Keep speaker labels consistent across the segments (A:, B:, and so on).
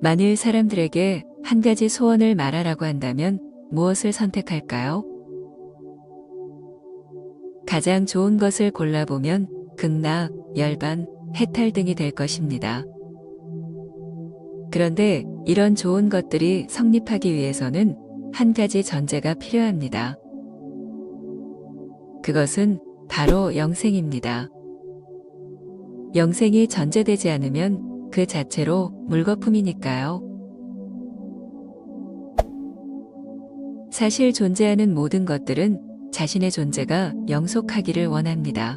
A: 만일 사람들에게 한 가지 소원을 말하라고 한다면 무엇을 선택할까요? 가장 좋은 것을 골라보면 극락, 열반, 해탈 등이 될 것입니다. 그런데 이런 좋은 것들이 성립하기 위해서는 한 가지 전제가 필요합니다. 그것은 바로 영생입니다. 영생이 전제되지 않으면 그 자체로 물거품이니까요. 사실 존재하는 모든 것들은 자신의 존재가 영속하기를 원합니다.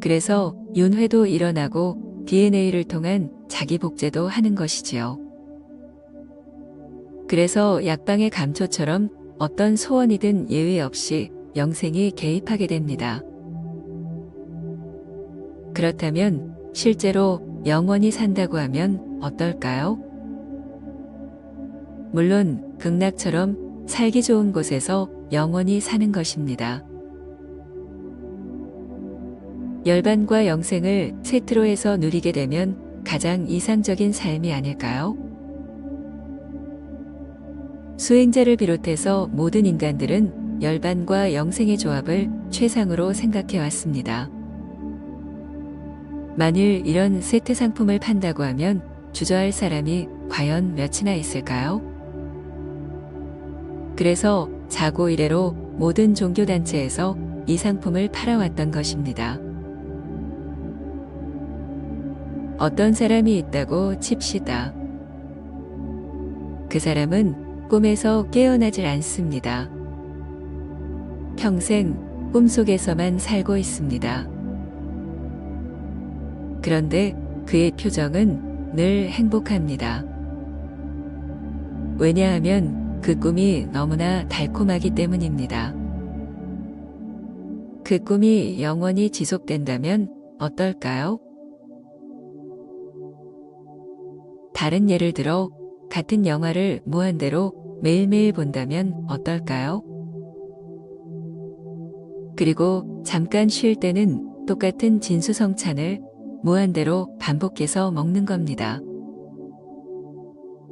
A: 그래서 윤회도 일어나고 DNA를 통한 자기 복제도 하는 것이지요. 그래서 약방의 감초처럼 어떤 소원이든 예외 없이 영생이 개입하게 됩니다. 그렇다면 실제로 영원히 산다고 하면 어떨까요? 물론 극락처럼 살기 좋은 곳에서 영원히 사는 것입니다. 열반과 영생을 세트로 해서 누리게 되면 가장 이상적인 삶이 아닐까요? 수행자를 비롯해서 모든 인간들은 열반과 영생의 조합을 최상으로 생각해 왔습니다. 만일 이런 세트 상품을 판다고 하면 주저할 사람이 과연 몇이나 있을까요? 그래서 자고 이래로 모든 종교단체에서 이 상품을 팔아왔던 것입니다. 어떤 사람이 있다고 칩시다. 그 사람은 꿈에서 깨어나질 않습니다. 평생 꿈속에서만 살고 있습니다. 그런데 그의 표정은 늘 행복합니다. 왜냐하면 그 꿈이 너무나 달콤하기 때문입니다. 그 꿈이 영원히 지속된다면 어떨까요? 다른 예를 들어 같은 영화를 무한대로 매일매일 본다면 어떨까요? 그리고 잠깐 쉴 때는 똑같은 진수성찬을 무한대로 반복해서 먹는 겁니다.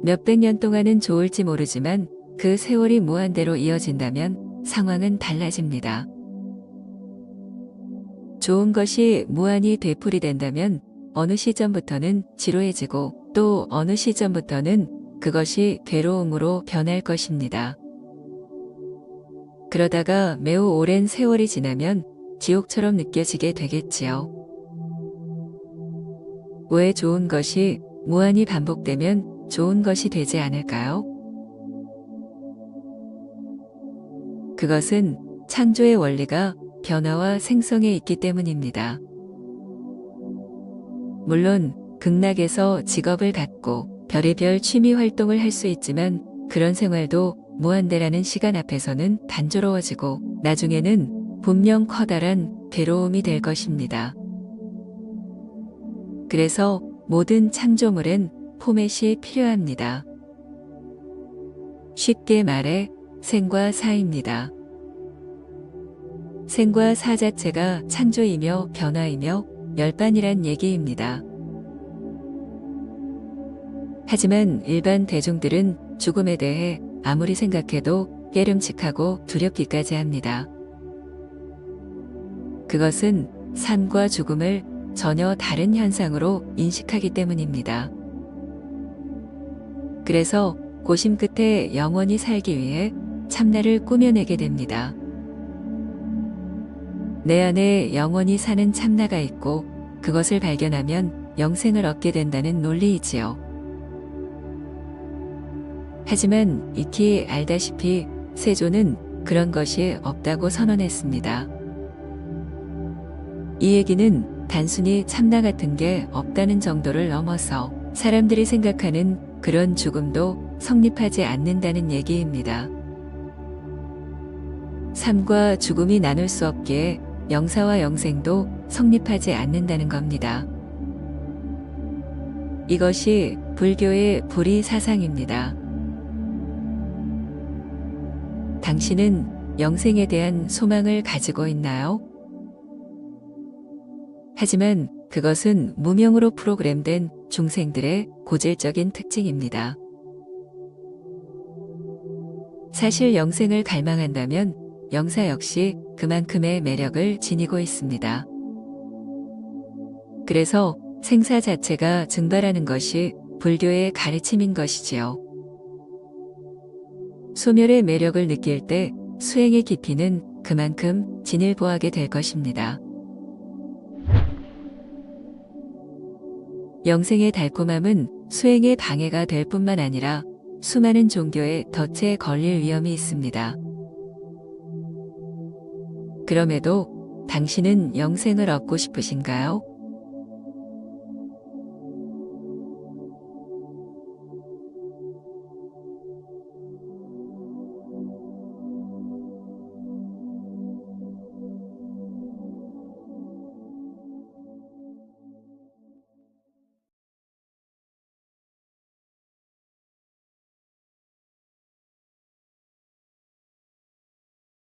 A: 몇백 년 동안은 좋을지 모르지만 그 세월이 무한대로 이어진다면 상황은 달라집니다. 좋은 것이 무한히 되풀이된다면 어느 시점부터는 지루해지고 또 어느 시점부터는 그것이 괴로움으로 변할 것입니다. 그러다가 매우 오랜 세월이 지나면 지옥처럼 느껴지게 되겠지요. 왜 좋은 것이 무한히 반복되면 좋은 것이 되지 않을까요? 그것은 창조의 원리가 변화와 생성에 있기 때문입니다. 물론 극락에서 직업을 갖고 별의별 취미 활동을 할 수 있지만 그런 생활도 무한대라는 시간 앞에서는 단조로워지고 나중에는 분명 커다란 괴로움이 될 것입니다. 그래서 모든 창조물엔 포맷이 필요합니다. 쉽게 말해 생과 사입니다. 생과 사 자체가 창조이며 변화이며 열반이란 얘기입니다. 하지만 일반 대중들은 죽음에 대해 아무리 생각해도 깨름칙하고 두렵기까지 합니다. 그것은 삶과 죽음을 전혀 다른 현상으로 인식하기 때문입니다. 그래서 고심 끝에 영원히 살기 위해 참나를 꾸며내게 됩니다. 내 안에 영원히 사는 참나가 있고 그것을 발견하면 영생을 얻게 된다는 논리이지요. 하지만 익히 알다시피 세조는 그런 것이 없다고 선언했습니다. 이 얘기는 단순히 참나 같은 게 없다는 정도를 넘어서 사람들이 생각하는 그런 죽음도 성립하지 않는다는 얘기입니다. 삶과 죽음이 나눌 수 없기에 영사와 영생도 성립하지 않는다는 겁니다. 이것이 불교의 불의 사상입니다. 당신은 영생에 대한 소망을 가지고 있나요? 하지만 그것은 무명으로 프로그램된 중생들의 고질적인 특징입니다. 사실 영생을 갈망한다면 영사 역시 그만큼의 매력을 지니고 있습니다. 그래서 생사 자체가 증발하는 것이 불교의 가르침인 것이지요. 소멸의 매력을 느낄 때 수행의 깊이는 그만큼 진일보하게 될 것입니다. 영생의 달콤함은 수행에 방해가 될 뿐만 아니라 수많은 종교의 덫에 걸릴 위험이 있습니다. 그럼에도 당신은 영생을 얻고 싶으신가요?